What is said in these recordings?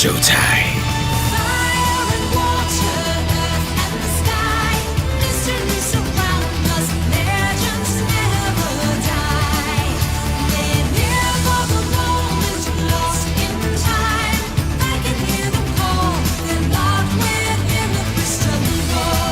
showtime. Fire and water, earth and the sky, mysteries surround us, legends never die. We're here for the moment, lost in time. I can hear them call, they're locked within the crystal ball.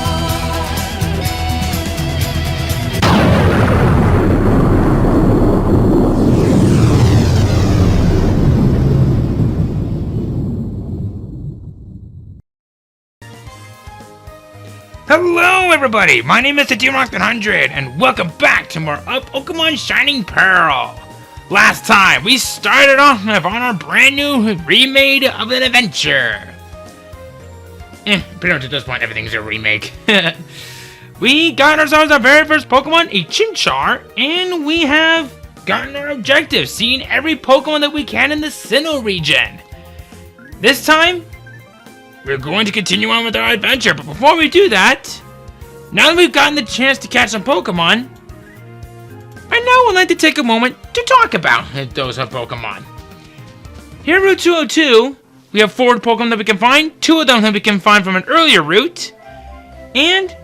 Hello everybody, my name is the Rock100 and welcome back to more of Pokémon Shining Pearl. Last time, we started off on our brand new remade of an adventure. Pretty much at this point, everything's a remake. We got ourselves our very first Pokemon, a Chimchar, and we have gotten our objective, seeing every Pokemon that we can in the Sinnoh region. This time, we're going to continue on with our adventure, but before we do that, now that we've gotten the chance to catch some Pokemon, I now would like to take a moment to talk about those Pokemon. Here at Route 202, we have 4 Pokemon that we can find, 2 of them that we can find from an earlier route, and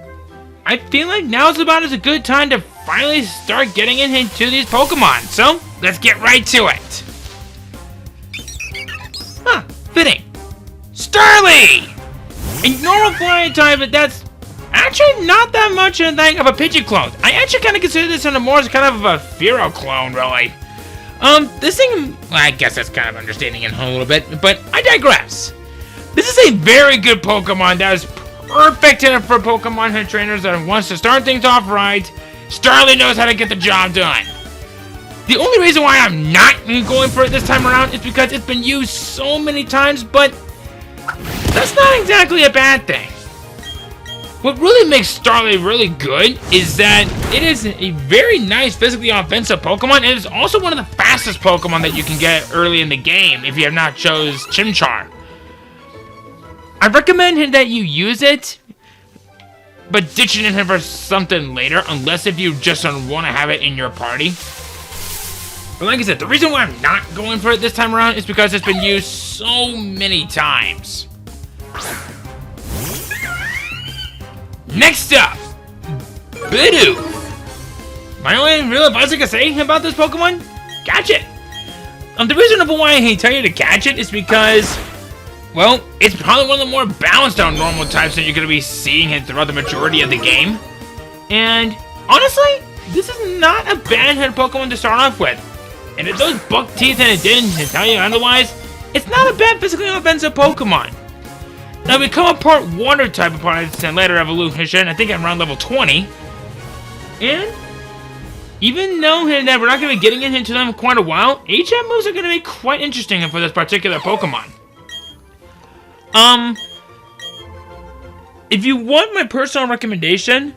I feel like now is about as a good time to finally start getting into these Pokemon, so let's get right to it. Fitting. Starly! A normal flying type, but that's actually not that much of a Pidgey clone. I actually kind of consider this one more as kind of a Fearow clone, really. This thing, I guess that's kind of understanding it a little bit, but I digress. This is a very good Pokemon that is perfect for Pokemon trainers that wants to start things off right. Starly knows how to get the job done. The only reason why I'm not going for it this time around is because it's been used so many times, but that's not exactly a bad thing. What really makes Starly really good is that it is a very nice physically offensive Pokemon, and it's also one of the fastest Pokemon that you can get early in the game if you have not chose Chimchar. I recommend that you use it, but ditch it in for something later, unless if you just don't want to have it in your party. But like I said, the reason why I'm not going for it this time around is because it's been used so many times. Next up, Bidoof. My only real advice I can say about this Pokemon, catch it. The reason why I tell you to catch it is because, well, it's probably one of the more balanced out normal types that you're going to be seeing throughout the majority of the game. And honestly, this is not a bad head Pokemon to start off with. And if those buck teeth and it didn't tell you otherwise, it's not a bad physically offensive Pokemon. Now, we become a part water type upon its later evolution, I think at around level 20. And even though that we're not going to be getting into them quite a while, HM moves are going to be quite interesting for this particular Pokemon. If you want my personal recommendation,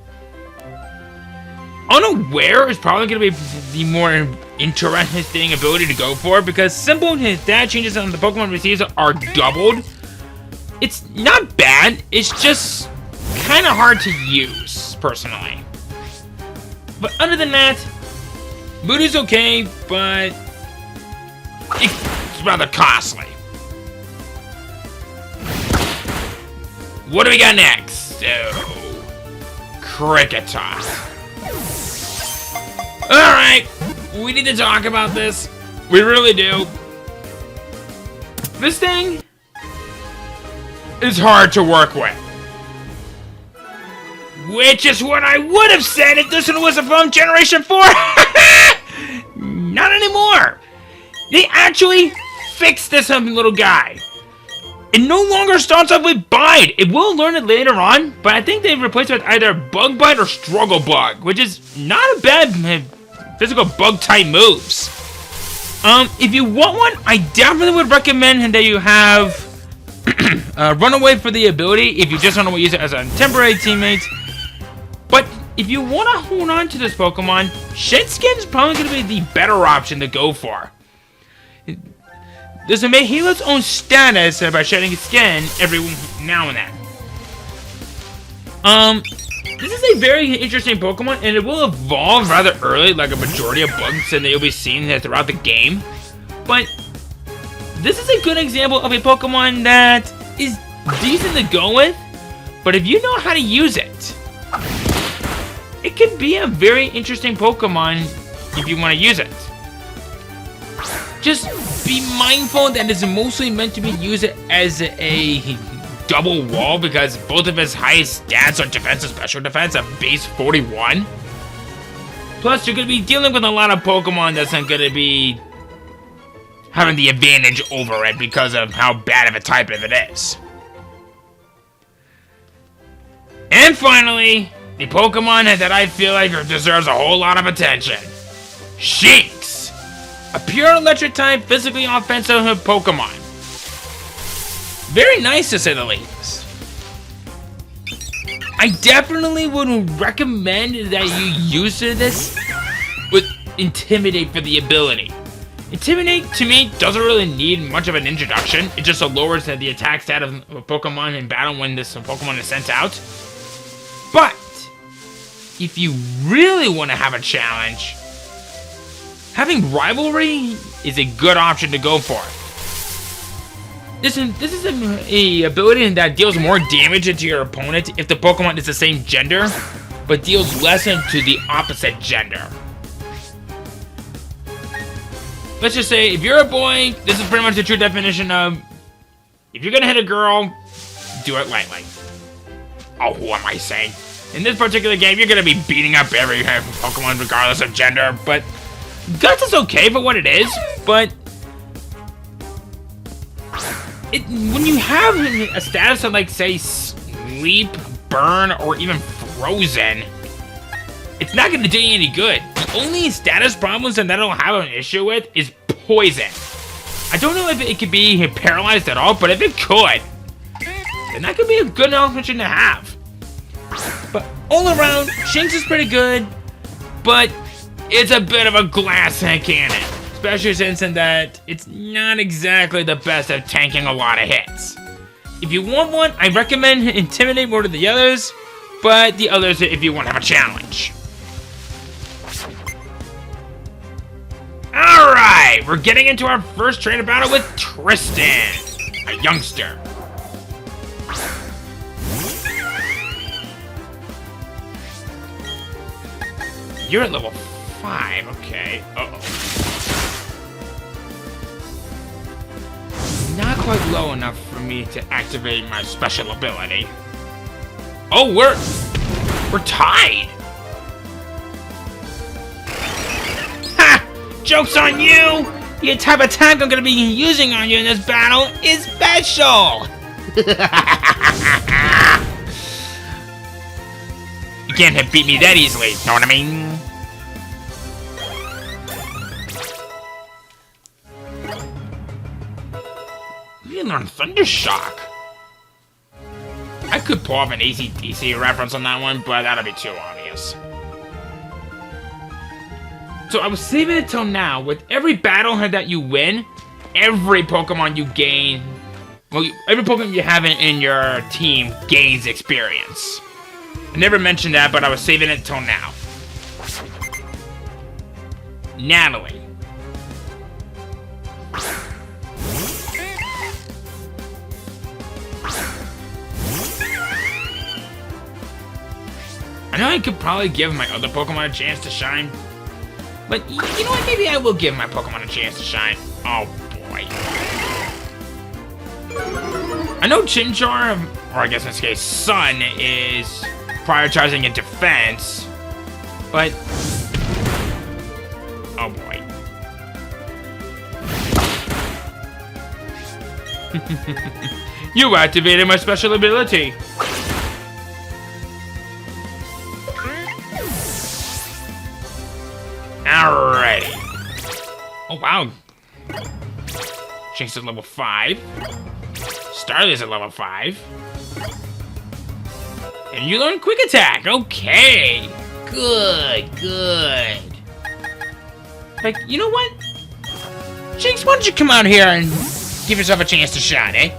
Unaware is probably going to be the more interesting ability to go for, because simple stat changes on the Pokemon receives are doubled. It's not bad, it's just kind of hard to use, personally. But other than that, Voodoo's okay, but it's rather costly. What do we got next? So, Kricketot. Alright, we need to talk about this. We really do. This thing is hard to work with. Which is what I would have said if this one was from Generation 4. Not anymore. They actually fixed this little guy. It no longer starts off with Bite. It will learn it later on, but I think they've replaced it with either Bug Bite or Struggle Bug, which is not a bad physical bug type moves. If you want one, I definitely would recommend that you have Runaway for the ability if you just want to use it as a temporary teammate. But if you want to hold on to this Pokemon, Shed Skin is probably going to be the better option to go for. This will maintain its own status by shedding its skin every now and then. This is a very interesting Pokemon, and it will evolve rather early, like a majority of bugs that you'll be seeing throughout the game. But This is a good example of a Pokemon that is decent to go with, but if you know how to use it, it could be a very interesting Pokemon if you want to use it. Just be mindful that it's mostly meant to be used as a double wall because both of his highest stats are defense and special defense at base 41. Plus, you're going to be dealing with a lot of Pokemon that's not going to be having the advantage over it because of how bad of a type of it is. And finally, the Pokemon that I feel like deserves a whole lot of attention. Shinx! A pure electric type, physically offensive Pokemon. Very nice to say the least. I definitely would recommend that you use this with Intimidate for the ability. Intimidate, to me, doesn't really need much of an introduction. It just lowers the attack stat of a Pokemon in battle when this Pokemon is sent out. But, if you really want to have a challenge, having Rivalry is a good option to go for. This is a ability that deals more damage into your opponent if the Pokemon is the same gender, but deals less into the opposite gender. Let's just say, if you're a boy, this is pretty much the true definition of, if you're gonna hit a girl, do it lightly. Oh, who am I saying? In this particular game, you're gonna be beating up every Pokemon regardless of gender, but Guts is okay for what it is, but when you have a status of, like, say, Sleep, Burn, or even Frozen, it's not gonna do you any good. The only status problems that it'll have an issue with is Poison. I don't know if it could be paralyzed at all, but if it could, then that could be a good option to have. But all around, Shinx is pretty good, but it's a bit of a glass cannon. Especially since in that it's not exactly the best at tanking a lot of hits. If you want one, I recommend Intimidate more than the others, but the others if you want to have a challenge. Alright, we're getting into our first trainer battle with Tristan, a youngster. You're at level 5, okay. Uh-oh. Not quite low enough for me to activate my special ability. Oh, we're tied! Ha! Joke's on you! The type of attack I'm gonna be using on you in this battle is special! You can't beat me that easily, know what I mean? You learn Thunder Shock. I could pull off an AC/DC reference on that one, but that'll be too obvious. So I was saving it till now. With every battle that you win, every Pokemon you gain, well, every Pokemon you have in your team gains experience. I never mentioned that, but I was saving it till now. Natalie. I know I could probably give my other Pokemon a chance to shine, but you know what? Maybe I will give my Pokemon a chance to shine. Oh boy. I know Chinchar, or I guess in this case Sun, is prioritizing in defense, but oh boy. You activated my special ability. Alrighty. Oh wow. Jinx is level 5. Starly's at level 5. And you learn Quick Attack. Okay. Good, good. Like, you know what? Jinx, why don't you come out here and give yourself a chance to shine, eh?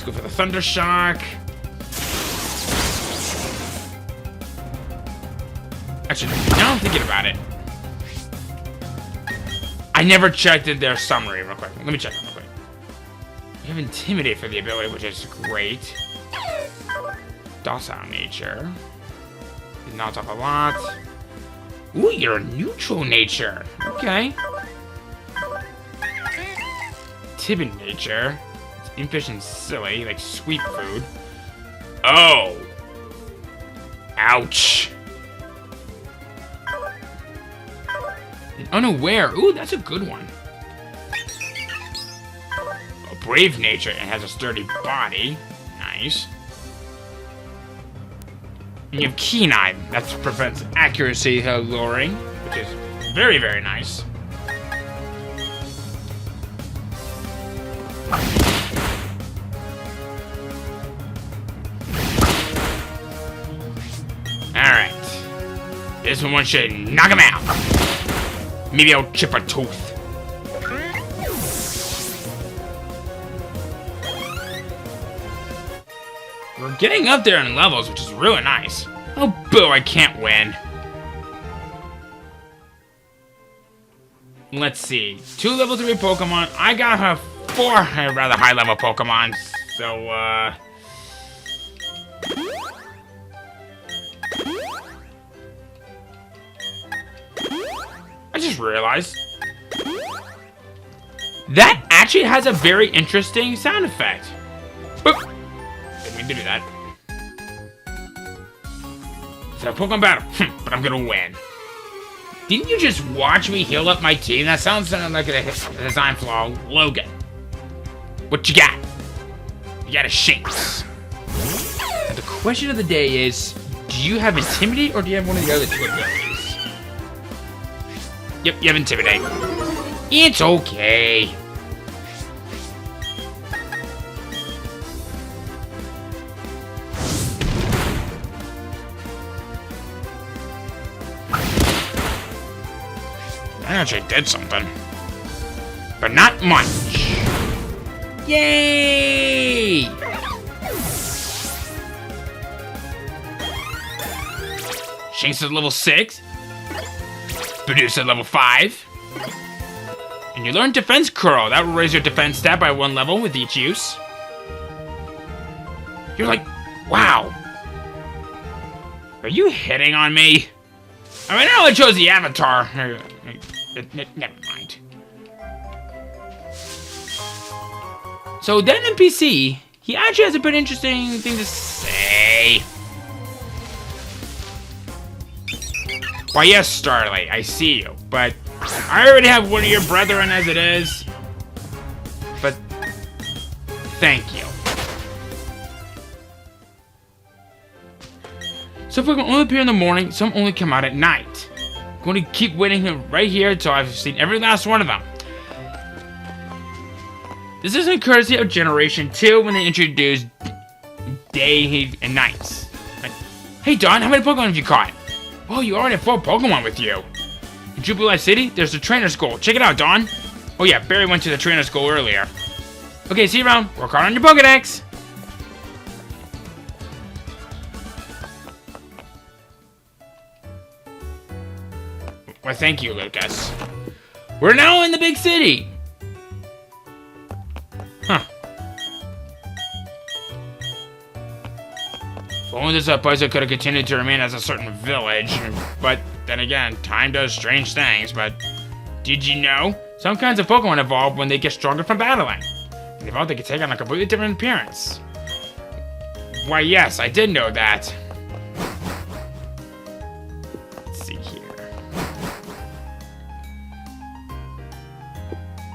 go for the Thunder Shock. Actually, now I'm thinking about it. I never checked in their summary real quick. Let me check it real quick. You have Intimidate for the ability, which is great. Docile nature. It knocks off a lot. Ooh, you're a neutral nature. Okay. Timid nature. It's impish and silly, like sweet food. Oh. Ouch. And unaware. Ooh, that's a good one. A brave nature and has a sturdy body. Nice. And you have Keen Eye. That prevents accuracy luring, which is very, very nice. Alright. This one should knock him out. Maybe I'll chip a tooth. We're getting up there in levels, which is really nice. Oh, boo, I can't win. Let's see. 2 level 3 Pokemon. I got her 4 rather high level Pokemon. So, I just realized that actually has a very interesting sound effect. Boop. Didn't mean to do that. It's a Pokemon battle, but I'm gonna win. Didn't you just watch me heal up my team? That sounds like a design flaw. Logan, what you got? You got a Shinx. And the question of the day is, do you have Intimidate or do you have one of the other 2 abilities? Yep, you have Intimidate. It's okay. I actually did something. But not much. Yay! Shinx is level 6. Bidoof at level 5. And you learn Defense Curl. That will raise your defense stat by 1 level with each use. You're like, wow. Are you hitting on me? I mean, I only chose the avatar. Never mind. So that NPC, he actually has a pretty interesting thing to say. Why, yes, Starlight, I see you, but I already have one of your brethren as it is. But thank you. Some Pokemon only appear in the morning, some only come out at night. I'm going to keep waiting right here until I've seen every last one of them. This is a courtesy of Generation 2 when they introduced day and nights. Like, hey Don, how many Pokemon have you caught? Oh, you already have 4 Pokemon with you. In Jubilife City, there's the trainer school. Check it out, Don. Oh yeah, Barry went to the trainer school earlier. Okay, see you around. Work hard on your Pokedex. Well, thank you, Lucas. We're now in the big city. Huh. If only this place could have continued to remain as a certain village. But then again, time does strange things. But did you know? Some kinds of Pokemon evolve when they get stronger from battling. When they evolve, they can take on a completely different appearance. Why, yes, I did know that. Let's see here.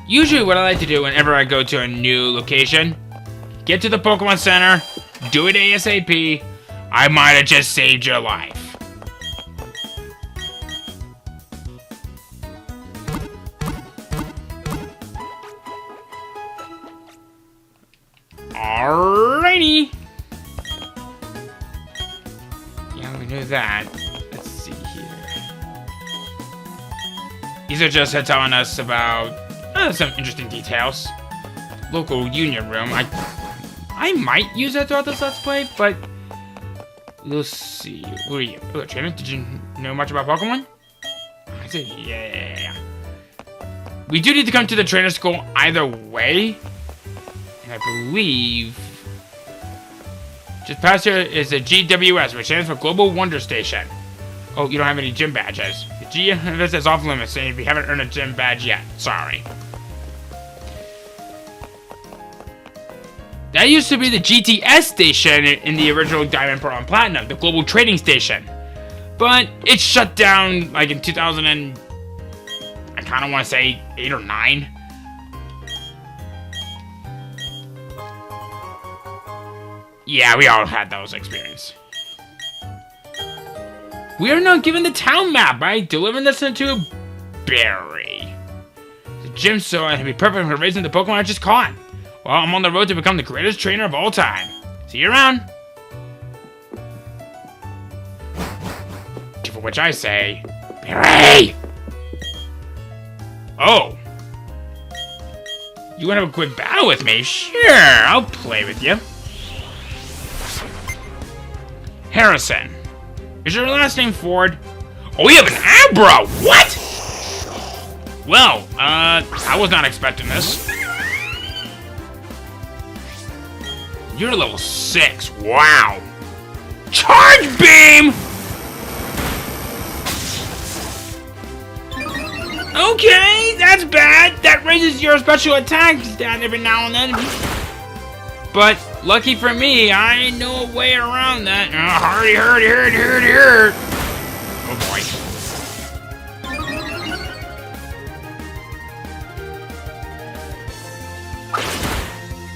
Usually what I like to do whenever I go to a new location, get to the Pokemon Center, do it ASAP. I might have just saved your life. Alrighty. Yeah, we knew that. Let's see here. These are just telling us about some interesting details. Local union room. I might use that throughout this Let's Play, but we'll see. Who are you? Oh, trainer, did you know much about Pokemon? I said, yeah. We do need to come to the trainer school either way. And I believe just past here is the GWS, which stands for Global Wonder Station. Oh, you don't have any gym badges. The GWS is off limits, saying if you haven't earned a gym badge yet. Sorry. That used to be the GTS station in the original Diamond, Pearl, and Platinum, the Global Trading Station. But it shut down like in 2000 and I kind of want to say 8 or 9. Yeah, we all had those experiences. We are now given the town map by delivering this into Barry. The gym so I can be perfect for raising the Pokemon I just caught. Well, I'm on the road to become the greatest trainer of all time. See you around. For which I say, Barry! Oh. You want to have a quick battle with me? Sure, I'll play with you. Harrison. Is your last name Ford? Oh, we have an Abra! What? Well, I was not expecting this. You're level 6. Wow. Charge Beam! Okay, that's bad. That raises your special attack stat every now and then. But lucky for me, I know a way around that. Hurry. Oh boy.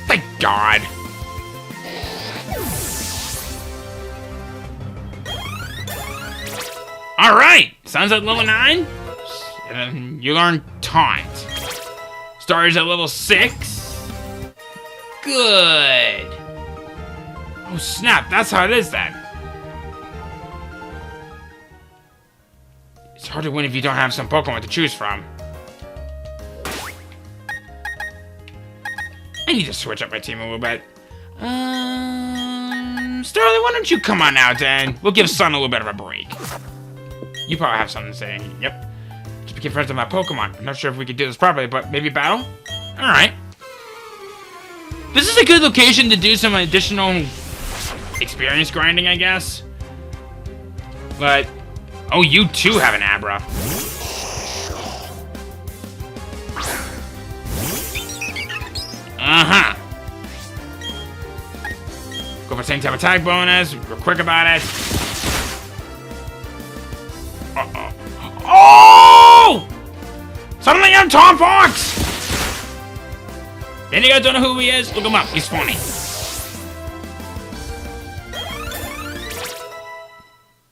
Thank God. Alright, sounds like level 9. And then you learn Taunt. Stars at level 6. Good. Oh snap, that's how it is then. It's hard to win if you don't have some Pokemon to choose from. I need to switch up my team a little bit. Starly, why don't you come on out then? We'll give Sun a little bit of a break. You probably have something to say. Yep. Just became friends with my Pokemon. I'm not sure if we could do this properly, but maybe battle? Alright. This is a good location to do some additional experience grinding, I guess. But, oh, you too have an Abra. Uh-huh. Go for same type attack bonus. We're quick about it. Uh-oh. Oh! Suddenly I'm Tom Fox! Any of you guys don't know who he is? Look him up. He's funny.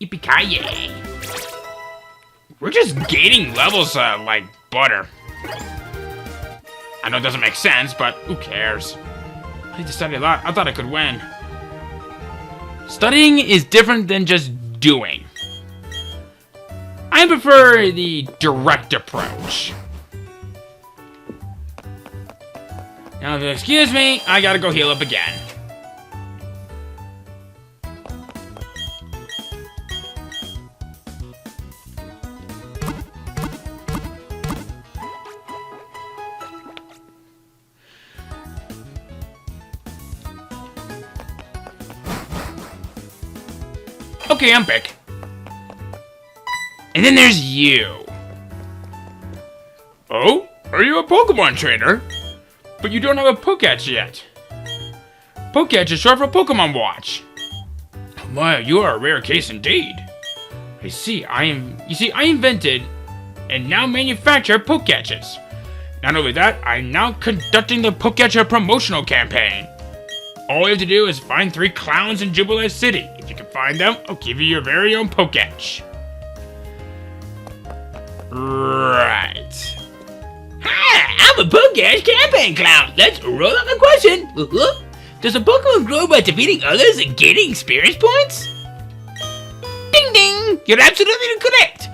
Yippee-ki-yay. We're just gaining levels like butter. I know it doesn't make sense, but who cares? I need to study a lot. I thought I could win. Studying is different than just doing. I prefer the direct approach. Now, if you'll excuse me, I gotta go heal up again. Okay, I'm back. And then there's you. Oh? Are you a Pokemon trainer? But you don't have a Poketch yet. Poketch is short for Pokemon Watch. Wow, you are a rare case indeed. You see, I invented and now manufacture Poketches. Not only that, I'm now conducting the Poketcher promotional campaign. All you have to do is find 3 clowns in Jubilife City. If you can find them, I'll give you your very own Poketch. Right. Hi, I'm a Poketch campaign clown. Let's roll up the question. Does a Pokemon grow by defeating others and gaining experience points? Ding ding! You're absolutely correct.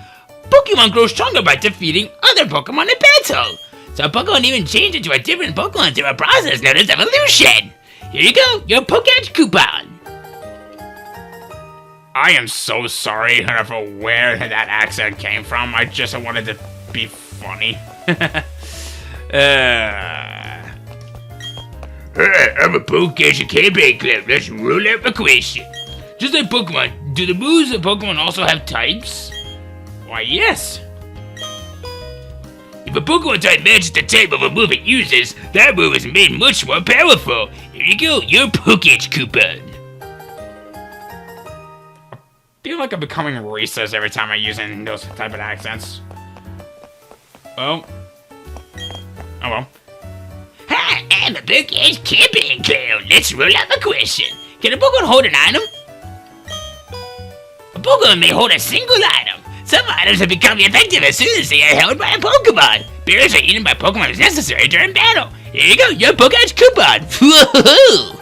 Pokemon grow stronger by defeating other Pokemon in battle. So Pokemon even change into a different Pokemon through a process known as evolution. Here you go, your Pokémon coupon. I am so sorry for where that accent came from. I just wanted to be funny. I'm a Pokémon campaign club. Let's roll out a question. Just like Pokemon, do the moves of Pokemon also have types? Why, yes. If a Pokemon type matches the type of a move it uses, that move is made much more powerful. Here you go, your Pokémon coupon. I feel like I'm becoming racist every time I'm using those type of accents. Oh. Oh well. Hi, I'm a Pokémon campaign clown. Let's roll out the question. Can a Pokemon hold an item? A Pokemon may hold a single item. Some items have become effective as soon as they are held by a Pokemon. Berries are eaten by Pokemon as necessary during battle. Here you go, your Pokémon coupon. Woohoo!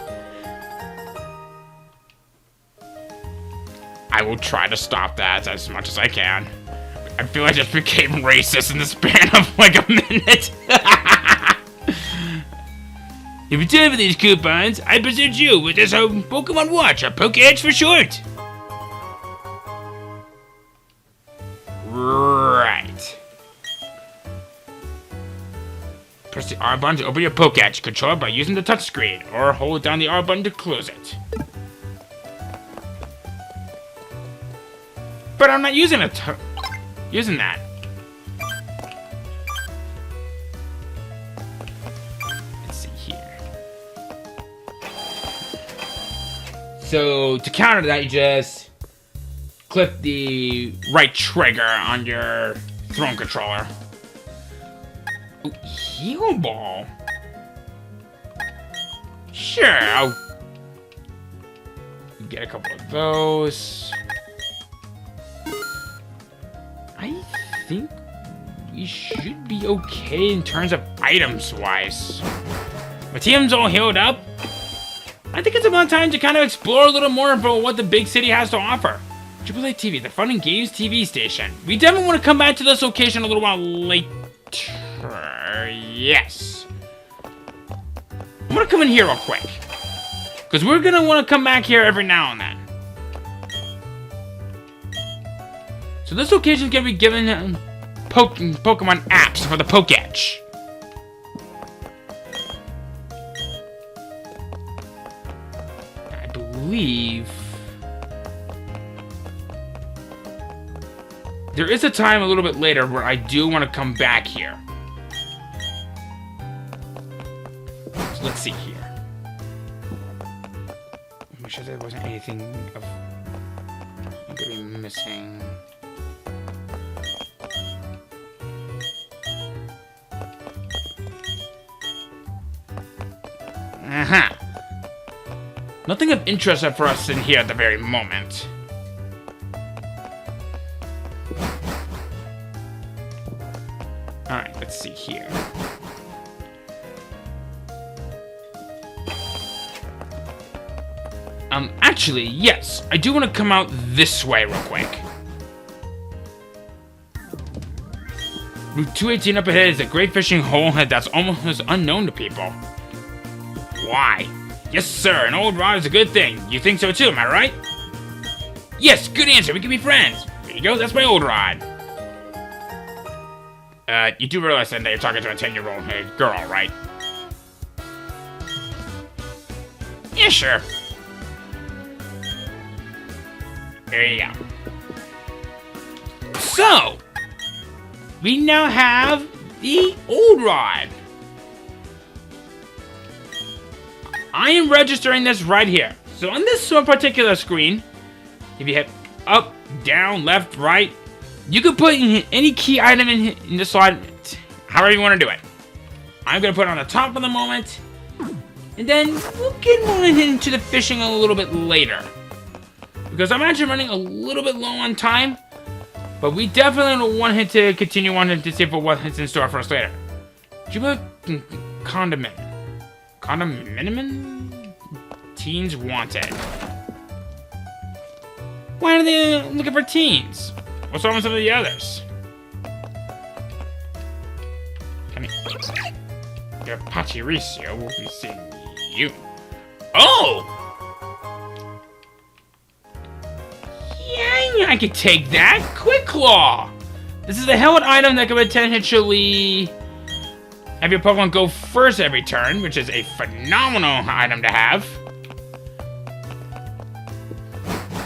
I will try to stop that as much as I can. I feel I just became racist in the span of like a minute. If it's time for these coupons, I present you with this Pokemon Watch, or Pokédex for short. Right. Press the R button to open your Pokédex. Control it by using the touchscreen, or hold down the R button to close it. But I'm not using using that. Let's see here. So to counter that, you just click the right trigger on your throne controller. Ooh, heal ball. Sure, I'll get a couple of those. I think we should be okay in terms of items wise. My team's all healed up. I think it's about time to kind of explore a little more about what the big city has to offer. Jubilife TV, the fun and games TV station. We definitely want to come back to this location a little while later. Yes. I'm gonna come in here real quick, because we're gonna want to come back here every now and then. So this location is going to be given Pokemon apps for the Pokédex. I believe there is a time a little bit later where I do want to come back here. So let's see here. Make sure there wasn't anything of I'm going to be missing. Uh-huh. Nothing of interest for us in here at the very moment. Alright, let's see here. Actually, yes. I do want to come out this way real quick. Route 218 up ahead is a great fishing hole that's almost unknown to people. Why? Yes, sir, an old rod is a good thing. You think so too, am I right? Yes, good answer, we can be friends. There you go, that's my old rod. You do realize that you're talking to a 10-year-old girl, right? Yeah, sure. There you go. So, we now have the old rod. I am registering this right here. So on this particular screen, if you hit up, down, left, right, you can put in any key item in the slot, however you want to do it. I'm going to put it on the top for the moment, and then we'll get more into the fishing a little bit later. Because I'm actually running a little bit low on time, but we definitely want to continue on to see what's in store for us later. Jubilife Condiment. Condominium? Teens wanted. Why are they looking for teens? What's wrong with some of the others? Come here. Your Pachiricio will be seeing you. Oh! Yeah, I could take that. Quick Claw! This is a helmet item that can potentially have your Pokemon go first every turn, which is a phenomenal item to have.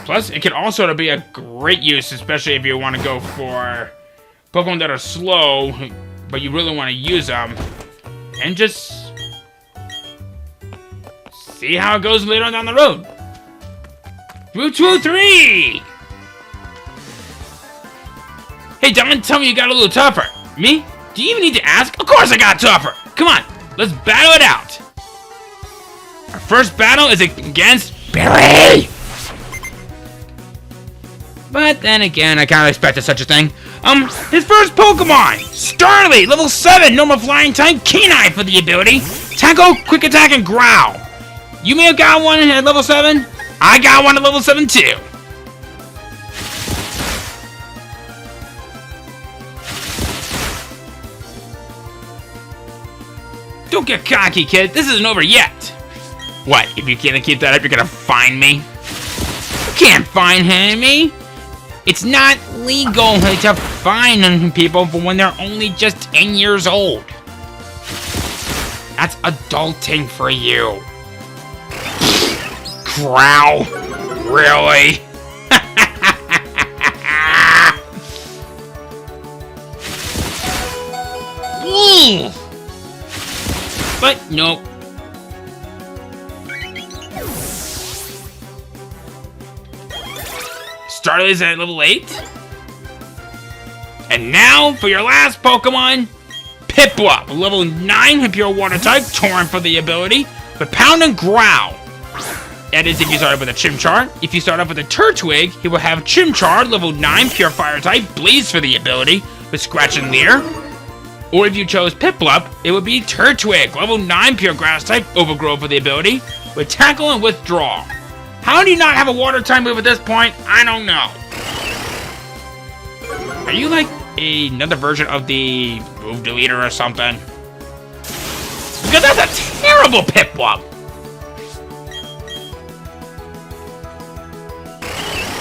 Plus, it can also be a great use, especially if you want to go for Pokemon that are slow, but you really want to use them. And just see how it goes later on down the road. Route 203! Hey, Don, tell me you got a little tougher. Me? Do you even need to ask? Of course I got tougher! Come on, let's battle it out! Our first battle is against Billy! But then again, I kind of expected such a thing. His first Pokemon! Starly, level 7, normal flying type, Canine for the ability. Tackle, Quick Attack, and Growl. You may have got one at level 7. I got one at level 7 too. Don't get cocky, kid. This isn't over yet. What, if you can't keep that up, you're gonna fine me? You can't fine me. It's not legal to fine people for when they're only just 10 years old. That's adulting for you. Growl. Really? But nope. Starly's at level 8. And now for your last Pokemon, Piplup, level 9 with pure water type, Torrent for the ability, with Pound and Growl. That is if you start off with a Chimchar. If you start off with a Turtwig, he will have Chimchar, level 9, pure fire type, Blaze for the ability, with Scratch and Leer. Or if you chose Piplup, it would be Turtwig, level 9, pure grass type, Overgrow for the ability, with Tackle and Withdraw. How do you not have a water type move at this point? I don't know. Are you like another version of the move deleter or something? Because that's a terrible Piplup!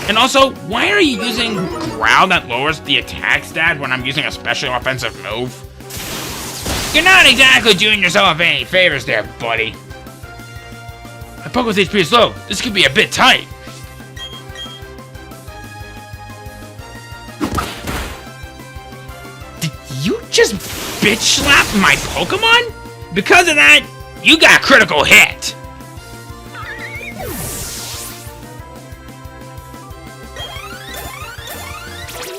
And also, why are you using Growl that lowers the attack stat when I'm using a special offensive move? You're not exactly doing yourself any favors there, buddy. My Pokemon's HP is low. This could be a bit tight. Did you just bitch slap my Pokemon? Because of that, you got a critical hit.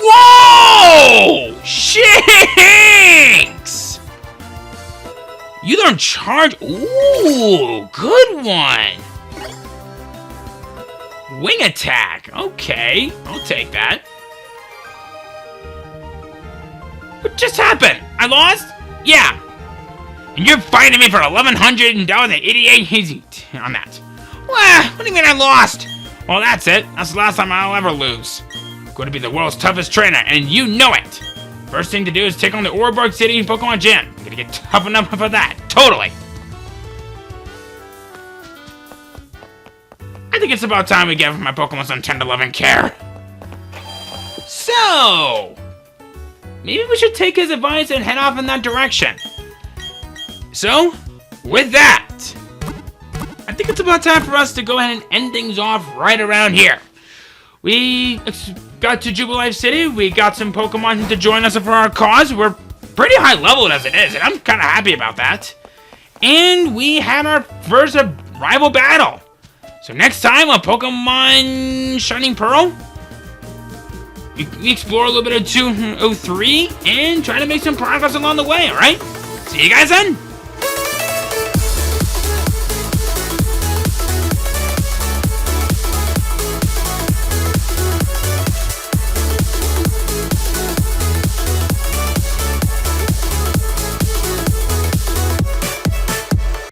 Whoa! Shinx! You learn Charge. Ooh, good one. Wing Attack. Okay, I'll take that. What just happened? I lost? Yeah. And you're fighting me for 1,188 on that. What do you mean I lost? Well, that's it. That's the last time I'll ever lose. I'm going to be the world's toughest trainer, and you know it. First thing to do is take on the Ouroboros City Pokemon Gym. I'm gonna get tough enough for that. Totally. I think it's about time we give my Pokemon some tender love and care. So, maybe we should take his advice and head off in that direction. So, with that, I think it's about time for us to go ahead and end things off right around here. We got to Jubilife City, we got some Pokemon to join us for our cause. We're pretty high level as it is, and I'm kind of happy about that. And we had our first rival battle. So next time on Pokemon Shining Pearl, we explore a little bit of 203 and try to make some progress along the way, alright? See you guys then!